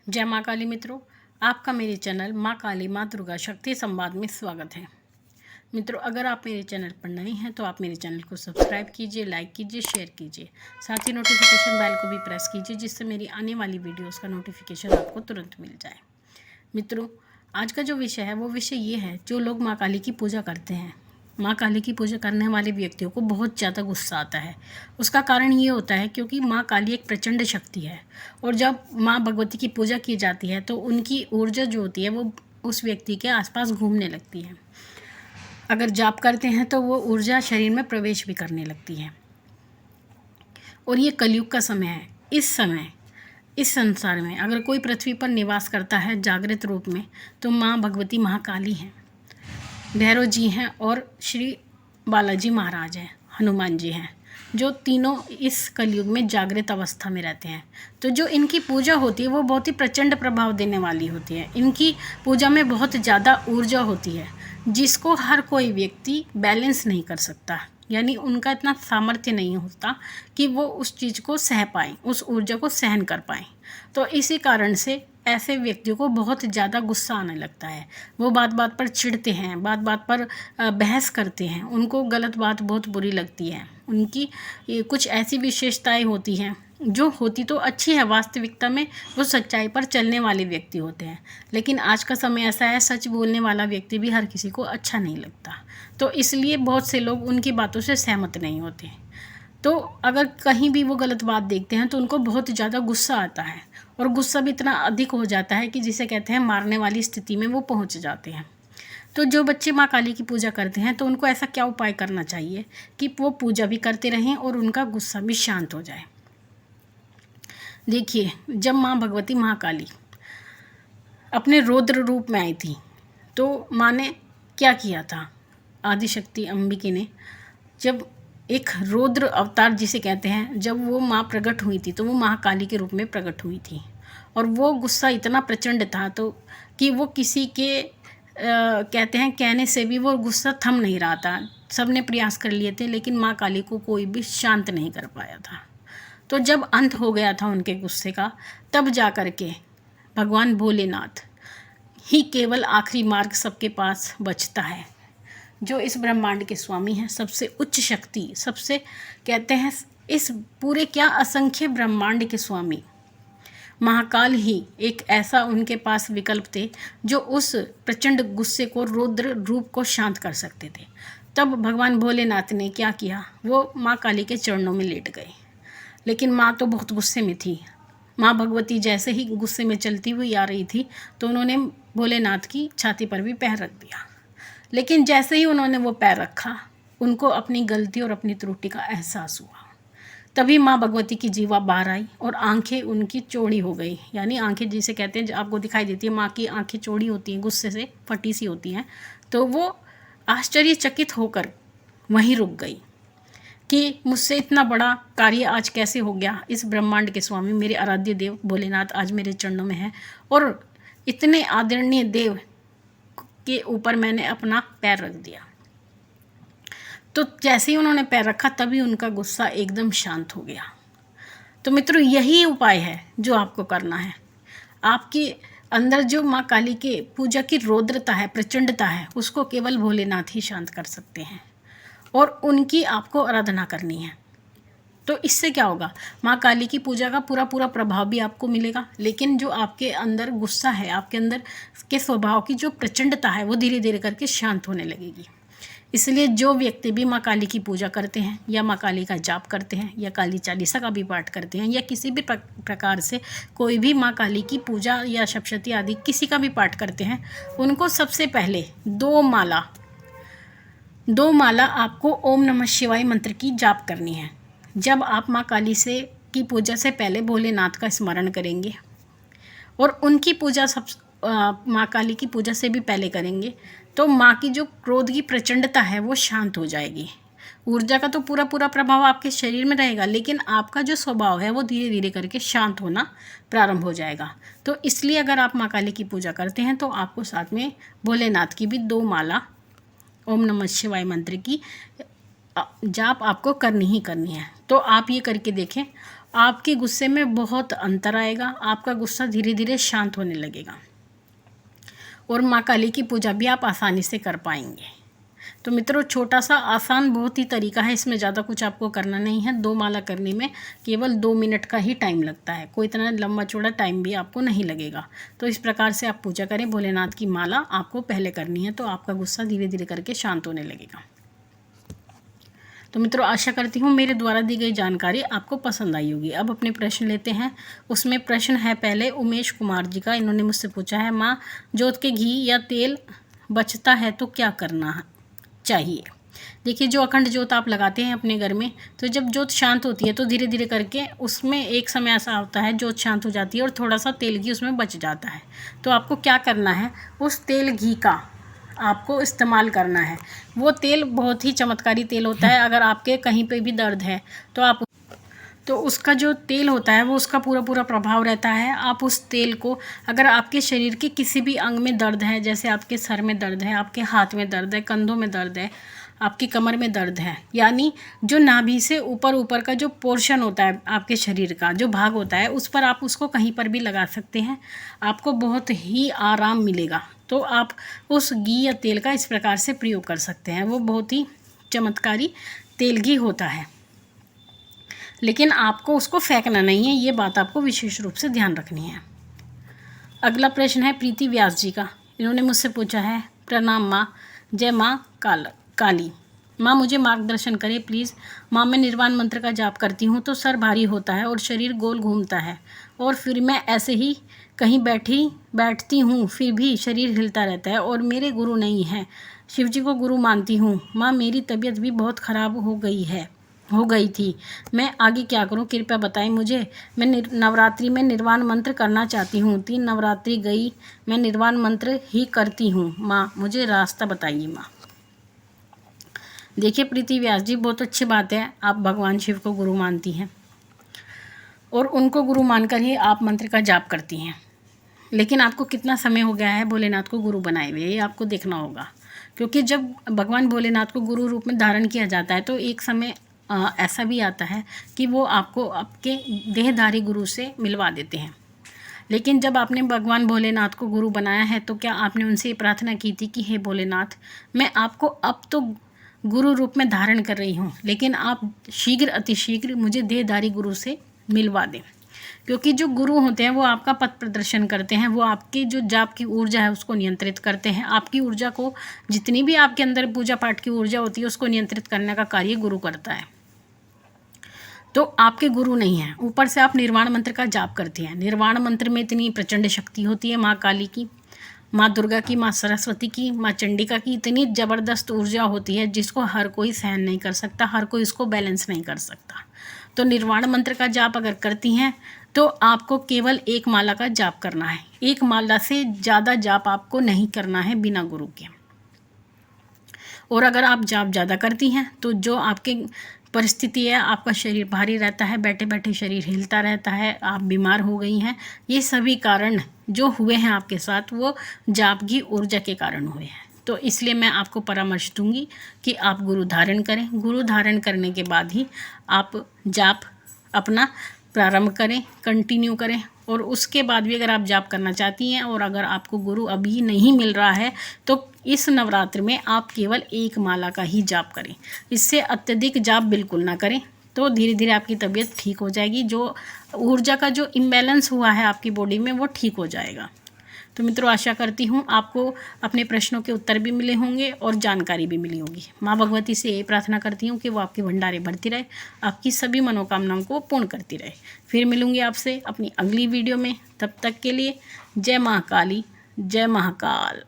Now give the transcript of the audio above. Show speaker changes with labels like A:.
A: जय माँ काली मित्रों, आपका मेरे चैनल माँ काली माँ दुर्गा शक्ति संवाद में स्वागत है। मित्रों, अगर आप मेरे चैनल पर नए हैं तो आप मेरे चैनल को सब्सक्राइब कीजिए, लाइक कीजिए, शेयर कीजिए। साथ ही नोटिफिकेशन बेल को भी प्रेस कीजिए जिससे मेरी आने वाली वीडियोस का नोटिफिकेशन आपको तुरंत मिल जाए। मित्रों, आज का जो विषय है वो विषय ये है, जो लोग माँ काली की पूजा करते हैं, माँ काली की पूजा करने वाले व्यक्तियों को बहुत ज़्यादा गुस्सा आता है। उसका कारण ये होता है क्योंकि माँ काली एक प्रचंड शक्ति है और जब माँ भगवती की पूजा की जाती है तो उनकी ऊर्जा जो होती है वो उस व्यक्ति के आसपास घूमने लगती है। अगर जाप करते हैं तो वो ऊर्जा शरीर में प्रवेश भी करने लगती है। और ये कलयुग का समय है। इस समय इस संसार में अगर कोई पृथ्वी पर निवास करता है जागृत रूप में तो माँ भगवती महाकाली हैं, भैरव जी हैं और श्री बालाजी महाराज हैं, हनुमान जी हैं, जो तीनों इस कलयुग में जागृत अवस्था में रहते हैं। तो जो इनकी पूजा होती है वो बहुत ही प्रचंड प्रभाव देने वाली होती है। इनकी पूजा में बहुत ज़्यादा ऊर्जा होती है जिसको हर कोई व्यक्ति बैलेंस नहीं कर सकता, यानी उनका इतना सामर्थ्य नहीं होता कि वो उस चीज़ को सह पाएँ, उस ऊर्जा को सहन कर पाएँ। तो इसी कारण से ऐसे व्यक्तियों को बहुत ज़्यादा गुस्सा आने लगता है। वो बात बात पर चिढ़ते हैं, बात बात पर बहस करते हैं, उनको गलत बात बहुत बुरी लगती है। उनकी कुछ ऐसी विशेषताएं होती हैं जो होती तो अच्छी है, वास्तविकता में वो सच्चाई पर चलने वाले व्यक्ति होते हैं। लेकिन आज का समय ऐसा है, सच बोलने वाला व्यक्ति भी हर किसी को अच्छा नहीं लगता। तो इसलिए बहुत से लोग उनकी बातों से सहमत नहीं होते। तो अगर कहीं भी वो गलत बात देखते हैं तो उनको बहुत ज़्यादा गुस्सा आता है और गुस्सा भी इतना अधिक हो जाता है कि जिसे कहते हैं मारने वाली स्थिति में वो पहुंच जाते हैं। तो जो बच्चे माँ काली की पूजा करते हैं तो उनको ऐसा क्या उपाय करना चाहिए कि वो पूजा भी करते रहें और उनका गुस्सा भी शांत हो जाए। देखिए, जब माँ भगवती महाकाली अपने रौद्र रूप में आई थी तो माँ ने क्या किया था, आदिशक्ति अंबिके ने जब एक रौद्र अवतार जिसे कहते हैं, जब वो माँ प्रकट हुई थी तो वो महाकाली के रूप में प्रकट हुई थी और वो गुस्सा इतना प्रचंड था तो कि वो किसी के कहते हैं कहने से भी वो गुस्सा थम नहीं रहा था। सब ने प्रयास कर लिए थे लेकिन माँ काली को कोई भी शांत नहीं कर पाया था। तो जब अंत हो गया था उनके गुस्से का, तब जा कर के भगवान भोलेनाथ ही केवल आखिरी मार्ग सबके पास बचता है, जो इस ब्रह्मांड के स्वामी हैं, सबसे उच्च शक्ति, सबसे कहते हैं इस पूरे क्या असंख्य ब्रह्मांड के स्वामी महाकाल ही एक ऐसा उनके पास विकल्प थे जो उस प्रचंड गुस्से को, रौद्र रूप को शांत कर सकते थे। तब भगवान भोलेनाथ ने क्या किया, वो माँ काली के चरणों में लेट गए। लेकिन माँ तो बहुत गुस्से में थी। माँ भगवती जैसे ही गुस्से में चलती हुई आ रही थी तो उन्होंने भोलेनाथ की छाती पर भी पैर रख दिया। लेकिन जैसे ही उन्होंने वो पैर रखा, उनको अपनी गलती और अपनी त्रुटि का एहसास हुआ। तभी माँ भगवती की जीवा बाहर आई और आंखें उनकी चौड़ी हो गई, यानी आंखें जिसे कहते हैं, आपको दिखाई देती है, माँ की आंखें चौड़ी होती हैं, गुस्से से फटी सी होती हैं। तो वो आश्चर्यचकित होकर वहीं रुक गई कि मुझसे इतना बड़ा कार्य आज कैसे हो गया। इस ब्रह्मांड के स्वामी मेरे आराध्य देव भोलेनाथ आज मेरे चरणों में है और इतने आदरणीय देव के ऊपर मैंने अपना पैर रख दिया। तो जैसे ही उन्होंने पैर रखा तभी उनका गुस्सा एकदम शांत हो गया। तो मित्रों, यही उपाय है जो आपको करना है। आपके अंदर जो माँ काली के पूजा की रौद्रता है, प्रचंडता है, उसको केवल भोलेनाथ ही शांत कर सकते हैं और उनकी आपको आराधना करनी है। तो इससे क्या होगा, माँ काली की पूजा का पूरा पूरा प्रभाव भी आपको मिलेगा, लेकिन जो आपके अंदर गुस्सा है, आपके अंदर के स्वभाव की जो प्रचंडता है वो धीरे धीरे करके शांत होने लगेगी। इसलिए जो व्यक्ति भी माँ काली की पूजा करते हैं या माँ काली का जाप करते हैं या काली चालीसा का भी पाठ करते हैं या किसी भी प्रकार से कोई भी माँ काली की पूजा या सप्तशती आदि किसी का भी पाठ करते हैं, उनको सबसे पहले दो माला आपको ओम नमः शिवाय मंत्र की जाप करनी है। जब आप माँ काली से की पूजा से पहले भोलेनाथ का स्मरण करेंगे और उनकी पूजा माँ काली की पूजा से भी पहले करेंगे तो माँ की जो क्रोध की प्रचंडता है वो शांत हो जाएगी। ऊर्जा का तो पूरा पूरा प्रभाव आपके शरीर में रहेगा, लेकिन आपका जो स्वभाव है वो धीरे धीरे करके शांत होना प्रारंभ हो जाएगा। तो इसलिए अगर आप माँ काली की पूजा करते हैं तो आपको साथ में भोलेनाथ की भी 2 माला ओम नमः शिवाय मंत्र की जाप आपको करनी ही करनी है। तो आप ये करके देखें आपके गुस्से में बहुत अंतर आएगा, आपका गुस्सा धीरे धीरे शांत होने लगेगा और माँ काली की पूजा भी आप आसानी से कर पाएंगे। तो मित्रों, छोटा सा आसान बहुत ही तरीका है, इसमें ज़्यादा कुछ आपको करना नहीं है। 2 माला करने में केवल 2 मिनट का ही टाइम लगता है, कोई इतना लंबा चौड़ा टाइम भी आपको नहीं लगेगा। तो इस प्रकार से आप पूजा करें। भोलेनाथ की माला आपको पहले करनी है, तो आपका गुस्सा धीरे धीरे करके शांत होने लगेगा। तो मित्रों, आशा करती हूँ मेरे द्वारा दी गई जानकारी आपको पसंद आई होगी। अब अपने प्रश्न लेते हैं। उसमें प्रश्न है पहले उमेश कुमार जी का। इन्होंने मुझसे पूछा है, माँ जोत के घी या तेल बचता है तो क्या करना चाहिए? देखिए, जो अखंड जोत आप लगाते हैं अपने घर में, तो जब जोत शांत होती है तो धीरे धीरे करके उसमें एक समय ऐसा होता है जोत शांत हो जाती है और थोड़ा सा तेल घी उसमें बच जाता है। तो आपको क्या करना है, उस तेल घी का आपको इस्तेमाल करना है। वो तेल बहुत ही चमत्कारी तेल होता है। अगर आपके कहीं पे भी दर्द है तो उसका जो तेल होता है वो उसका पूरा पूरा प्रभाव रहता है। आप उस तेल को, अगर आपके शरीर के किसी भी अंग में दर्द है, जैसे आपके सर में दर्द है, आपके हाथ में दर्द है, कंधों में दर्द है, आपकी कमर में दर्द है, यानी जो नाभि से ऊपर ऊपर का जो पोर्शन होता है आपके शरीर का जो भाग होता है, उस पर आप उसको कहीं पर भी लगा सकते हैं, आपको बहुत ही आराम मिलेगा। तो आप उस घी या तेल का इस प्रकार से प्रयोग कर सकते हैं। वो बहुत ही चमत्कारी तेल घी होता है, लेकिन आपको उसको फेंकना नहीं है, ये बात आपको विशेष रूप से ध्यान रखनी है। अगला प्रश्न है प्रीति व्यास जी का। इन्होंने मुझसे पूछा है, प्रणाम माँ, जय माँ काली। माँ मुझे मार्गदर्शन करें प्लीज़। माँ, मैं निर्वाण मंत्र का जाप करती हूँ तो सर भारी होता है और शरीर गोल घूमता है, और फिर मैं ऐसे ही कहीं बैठती हूँ फिर भी शरीर हिलता रहता है, और मेरे गुरु नहीं हैं। शिव जी को गुरु मानती हूँ। माँ, मेरी तबीयत भी बहुत ख़राब हो गई थी। मैं आगे क्या करूं, कृपया बताएं मुझे। मैं नवरात्रि में निर्वाण मंत्र करना चाहती हूं। 3 नवरात्रि गई, मैं निर्वाण मंत्र ही करती हूं। माँ, मुझे रास्ता बताइए माँ। देखिए प्रीति व्यास जी, बहुत अच्छी बात है, आप भगवान शिव को गुरु मानती हैं और उनको गुरु मानकर ही आप मंत्र का जाप करती हैं। लेकिन आपको कितना समय हो गया है भोलेनाथ को गुरु बनाए हुए, ये आपको देखना होगा। क्योंकि जब भगवान भोलेनाथ को गुरु रूप में धारण किया जाता है तो एक समय ऐसा भी आता है कि वो आपको आपके देहधारी गुरु से मिलवा देते हैं। लेकिन जब आपने भगवान भोलेनाथ को गुरु बनाया है तो क्या आपने उनसे ये प्रार्थना की थी कि हे भोलेनाथ, मैं आपको अब तो गुरु रूप में धारण कर रही हूँ, लेकिन आप शीघ्र अतिशीघ्र मुझे देहधारी गुरु से मिलवा दें। क्योंकि जो गुरु होते हैं वो आपका पथ प्रदर्शन करते हैं, वो आपकी जो जाप की ऊर्जा है उसको नियंत्रित करते हैं। आपकी ऊर्जा को, जितनी भी आपके अंदर पूजा पाठ की ऊर्जा होती है उसको नियंत्रित करने का कार्य गुरु करता है। तो आपके गुरु नहीं हैं, ऊपर से आप निर्वाण मंत्र का जाप करती हैं। निर्वाण मंत्र में इतनी प्रचंड शक्ति होती है, माँ काली की, माँ दुर्गा की, माँ सरस्वती की, माँ चंडिका की इतनी ज़बरदस्त ऊर्जा होती है जिसको हर कोई सहन नहीं कर सकता, हर कोई इसको बैलेंस नहीं कर सकता। तो निर्वाण मंत्र का जाप अगर करती हैं तो आपको केवल 1 माला का जाप करना है। 1 माला से ज़्यादा जाप आपको नहीं करना है बिना गुरु के। और अगर आप जाप ज़्यादा करती हैं तो जो आपके परिस्थिति है, आपका शरीर भारी रहता है, बैठे बैठे शरीर हिलता रहता है, आप बीमार हो गई हैं, ये सभी कारण जो हुए हैं आपके साथ वो जाप की ऊर्जा के कारण हुए हैं। तो इसलिए मैं आपको परामर्श दूंगी कि आप गुरु धारण करें। गुरु धारण करने के बाद ही आप जाप अपना प्रारंभ करें, कंटिन्यू करें। और उसके बाद भी अगर आप जाप करना चाहती हैं और अगर आपको गुरु अभी नहीं मिल रहा है तो इस नवरात्र में आप केवल 1 माला का ही जाप करें। इससे अत्यधिक जाप बिल्कुल ना करें, तो धीरे धीरे आपकी तबीयत ठीक हो जाएगी। जो ऊर्जा का जो इम्बैलेंस हुआ है आपकी बॉडी में वो ठीक हो जाएगा। तो मित्रों, आशा करती हूँ आपको अपने प्रश्नों के उत्तर भी मिले होंगे और जानकारी भी मिली होगी। माँ भगवती से ये प्रार्थना करती हूँ कि वो आपके भंडारे भरती रहे, आपकी सभी मनोकामनाओं को पूर्ण करती रहे। फिर मिलूँगी आपसे अपनी अगली वीडियो में, तब तक के लिए जय महाकाली, जय महाकाल।